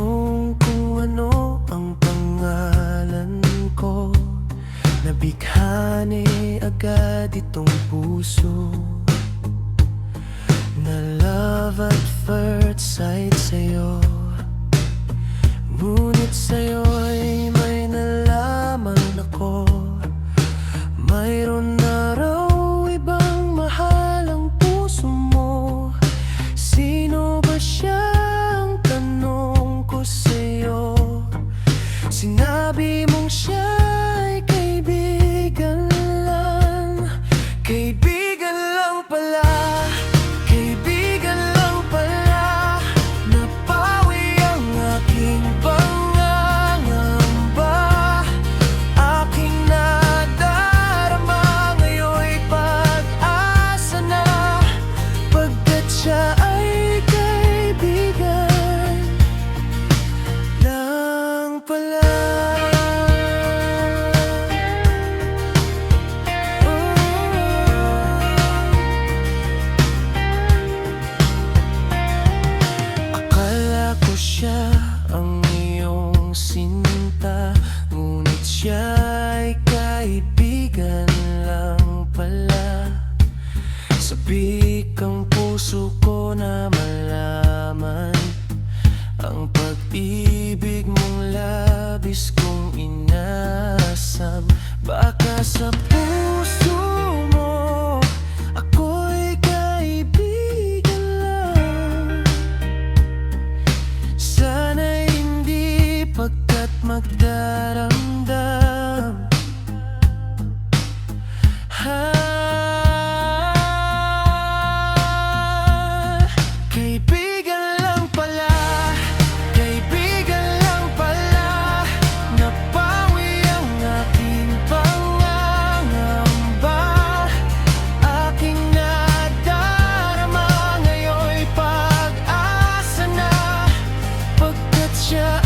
tanong kung ano ang pangalan ko, nabighani agad itong puso na love at first sight sa'yo. Ngunit sa'yo'y may nalaman ako, mayroon na raw ibang mahal ang puso mo. Sino ba siya ang tanong ko sa'yo? Sinabi mong siya'y kaibigan lang. Kaibigan lang pala, kaibigan lang pala. Napawi ang aking pangangamba, aking nadarama ngayon'y pag-asa na, pagkat siya ay kaibigan lang pala. Akala ko siya ang iyong sinta, ngunit siya'y kaibigan lang pala. Sabik ang puso ko na malaman ang pag-ibig mong labis kong inasam. Baka sa puso mo ako'y kaibigan lang. Sana'y hindi pagkat magdaramdam. Kaibigan lang pala, kaibigan lang pala. Napawi ang aking pangangamba, aking nadarama ngayon'y pag-asa na, pagkat siya